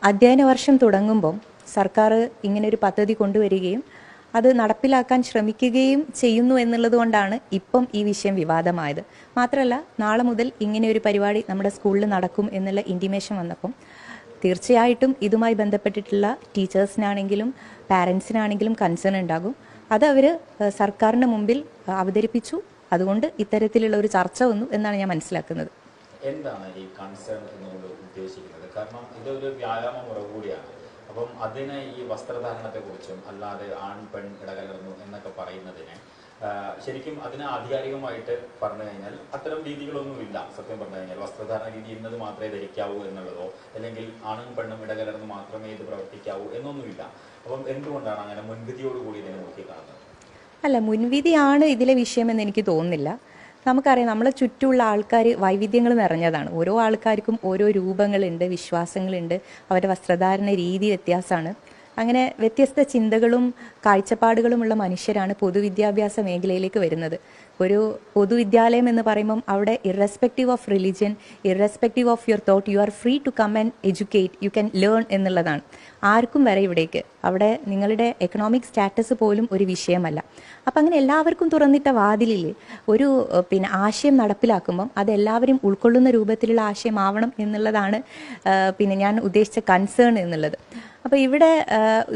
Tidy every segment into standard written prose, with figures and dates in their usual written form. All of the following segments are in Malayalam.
അധ്യയന വർഷം തുടങ്ങുമ്പം സർക്കാർ ഇങ്ങനൊരു പദ്ധതി കൊണ്ടുവരികയും അത് നടപ്പിലാക്കാൻ ശ്രമിക്കുകയും ചെയ്യുന്നു എന്നുള്ളത് കൊണ്ടാണ് ഇപ്പം ഈ വിഷയം വിവാദമായത്. മാത്രമല്ല, നാളെ മുതൽ ഇങ്ങനെ ഒരു പരിപാടി നമ്മുടെ സ്കൂളിൽ നടക്കും എന്നുള്ള ഇൻറ്റിമേഷൻ വന്നപ്പം തീർച്ചയായിട്ടും ഇതുമായി ബന്ധപ്പെട്ടിട്ടുള്ള ടീച്ചേഴ്സിനാണെങ്കിലും പാരൻസിനാണെങ്കിലും കൺസേൺ ഉണ്ടാകും. അത് അവർ സർക്കാരിന് മുമ്പിൽ അവതരിപ്പിച്ചു. അതുകൊണ്ട് ഇത്തരത്തിലുള്ള ഒരു ചർച്ച വന്നു എന്നാണ് ഞാൻ മനസ്സിലാക്കുന്നത്. എന്താണ് ഈ കൺസേൺ എന്നുകൊണ്ട് ഉദ്ദേശിക്കുന്നത്? കാരണം ഇതൊരു വ്യായാമ മുറ കൂടിയാണ്. അപ്പം അതിന് ഈ വസ്ത്രധാരണത്തെക്കുറിച്ചും അല്ലാതെ ആൺ പെൺ ഇടകലർന്നു എന്നൊക്കെ പറയുന്നതിന് ശരിക്കും അതിന് ആധികാരികമായിട്ട് പറഞ്ഞു കഴിഞ്ഞാൽ അത്തരം രീതികളൊന്നുമില്ല. സത്യം പറഞ്ഞു കഴിഞ്ഞാൽ വസ്ത്രധാരണ രീതി ഇന്നത് മാത്രമേ ധരിക്കാവൂ എന്നുള്ളതോ അല്ലെങ്കിൽ ആണും പെണ്ണും ഇടകലർന്ന് മാത്രമേ ഇത് പ്രവർത്തിക്കാവൂ എന്നൊന്നുമില്ല. അപ്പം എന്തുകൊണ്ടാണ് അങ്ങനെ മുൻവിധിയോടുകൂടി ഇതിനെ നോക്കിക്കാണുന്നത്? അല്ല, മുൻവിധിയാണ് ഇതിലെ വിഷയമെന്ന് എനിക്ക് തോന്നുന്നില്ല. നമുക്കറിയാം, നമ്മളെ ചുറ്റുമുള്ള ആൾക്കാർ വൈവിധ്യങ്ങൾ നിറഞ്ഞതാണ്. ഓരോ ആൾക്കാർക്കും ഓരോ രൂപങ്ങളുണ്ട്, വിശ്വാസങ്ങളുണ്ട്, അവരുടെ വസ്ത്രധാരണ രീതി വ്യത്യാസമാണ്. അങ്ങനെ വ്യത്യസ്ത ചിന്തകളും കാഴ്ചപ്പാടുകളുമുള്ള മനുഷ്യരാണ് പൊതുവിദ്യാഭ്യാസ മേഖലയിലേക്ക് വരുന്നത്. ഒരു പൊതുവിദ്യാലയം എന്ന് പറയുമ്പം അവിടെ irrespective of religion, irrespective of your thought, you are free to come and educate, you can learn എന്നുള്ളതാണ്. ആർക്കും വരെ ഇവിടേക്ക്. അവിടെ നിങ്ങളുടെ എക്കണോമിക് സ്റ്റാറ്റസ് പോലും ഒരു വിഷയമല്ല. അപ്പം അങ്ങനെ എല്ലാവർക്കും തുറന്നിട്ട വാതിലിൽ ഒരു ആശയം നടപ്പിലാക്കുമ്പം അത് എല്ലാവരും ഉൾക്കൊള്ളുന്ന രൂപത്തിലുള്ള ആശയമാവണം എന്നുള്ളതാണ് ഞാൻ ഉദ്ദേശിച്ച കൺസേൺ എന്നുള്ളത്. അപ്പോൾ ഇവിടെ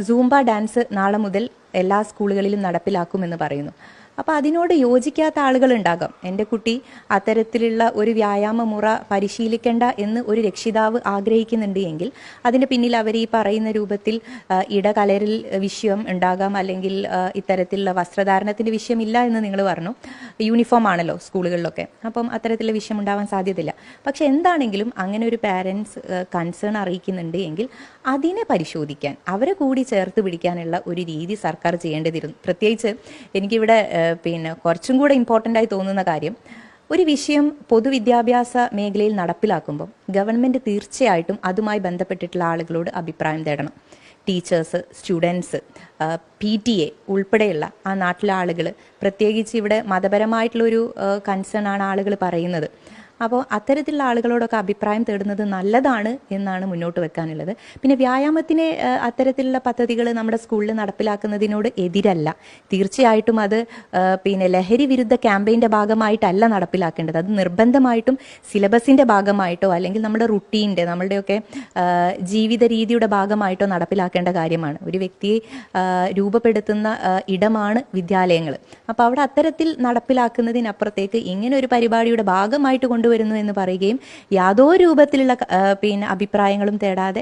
സൂംബ ഡാൻസ് നാളെ മുതൽ എല്ലാ സ്കൂളുകളിലും നടപ്പിലാക്കുമെന്ന് പറയുന്നു. അപ്പോൾ അതിനോട് യോജിക്കാത്ത ആളുകളുണ്ടാകാം. എൻ്റെ കുട്ടി അത്തരത്തിലുള്ള ഒരു വ്യായാമ മുറ പരിശീലിക്കേണ്ട എന്ന് ഒരു രക്ഷിതാവ് ആഗ്രഹിക്കുന്നുണ്ട് എങ്കിൽ അതിൻ്റെ പിന്നിൽ അവർ ഈ പറയുന്ന രൂപത്തിൽ ഇടകലരിൽ വിഷയം ഉണ്ടാകാം, അല്ലെങ്കിൽ ഇത്തരത്തിലുള്ള വസ്ത്രധാരണത്തിൻ്റെ വിഷയമില്ല എന്ന് നിങ്ങൾ പറഞ്ഞു. യൂണിഫോം ആണല്ലോ സ്കൂളുകളിലൊക്കെ, അപ്പം അത്തരത്തിലുള്ള വിഷയം ഉണ്ടാവാൻ സാധ്യതയില്ല. പക്ഷെ എന്താണെങ്കിലും അങ്ങനെ ഒരു പാരൻസ് കൺസേൺ അറിയിക്കുന്നുണ്ട് എങ്കിൽ അതിനെ പരിശോധിക്കാൻ, അവരെ കൂടി ചേർത്ത് പിടിക്കാനുള്ള ഒരു രീതി സർക്കാർ ചെയ്യേണ്ടതിരുന്നു. പ്രത്യേകിച്ച് എനിക്കിവിടെ കുറച്ചും കൂടെ ഇമ്പോർട്ടൻ്റ് ആയി തോന്നുന്ന കാര്യം, ഒരു വിഷയം പൊതുവിദ്യാഭ്യാസ മേഖലയിൽ നടപ്പിലാക്കുമ്പോൾ ഗവൺമെൻറ് തീർച്ചയായിട്ടും അതുമായി ബന്ധപ്പെട്ടിട്ടുള്ള ആളുകളോട് അഭിപ്രായം തേടണം. ടീച്ചേഴ്സ്, സ്റ്റുഡൻസ്, PTA ഉൾപ്പെടെയുള്ള ആ നാട്ടിലെ ആളുകൾ, പ്രത്യേകിച്ച് ഇവിടെ മതപരമായിട്ടുള്ളൊരു കൺസേൺ ആണ് ആളുകൾ പറയുന്നത്. അപ്പോൾ അത്തരത്തിലുള്ള ആളുകളോടൊക്കെ അഭിപ്രായം തേടുന്നത് നല്ലതാണ് എന്നാണ് മുന്നോട്ട് വെക്കാനുള്ളത്. പിന്നെ വ്യായാമത്തിന് അത്തരത്തിലുള്ള പദ്ധതികൾ നമ്മുടെ സ്കൂളിൽ നടപ്പിലാക്കുന്നതിനോട് എതിരല്ല. തീർച്ചയായിട്ടും അത് ലഹരി വിരുദ്ധ ക്യാമ്പയിൻ്റെ ഭാഗമായിട്ടല്ല നടപ്പിലാക്കേണ്ടത്. അത് നിർബന്ധമായിട്ടും സിലബസിൻ്റെ ഭാഗമായിട്ടോ അല്ലെങ്കിൽ നമ്മുടെ റുട്ടീൻ്റെ, നമ്മളുടെയൊക്കെ ജീവിത രീതിയുടെ ഭാഗമായിട്ടോ നടപ്പിലാക്കേണ്ട കാര്യമാണ്. ഒരു വ്യക്തിയെ രൂപപ്പെടുത്തുന്ന ഇടമാണ് വിദ്യാലയങ്ങൾ. അപ്പോൾ അവിടെ അത്തരത്തിൽ നടപ്പിലാക്കുന്നതിനപ്പുറത്തേക്ക് ഇങ്ങനെ ഒരു പരിപാടിയുടെ ഭാഗമായിട്ട് കൊണ്ടുവരുന്നു എന്ന് പറയുകയും യാതൊരു രൂപത്തിലുള്ള അഭിപ്രായങ്ങളും തേടാതെ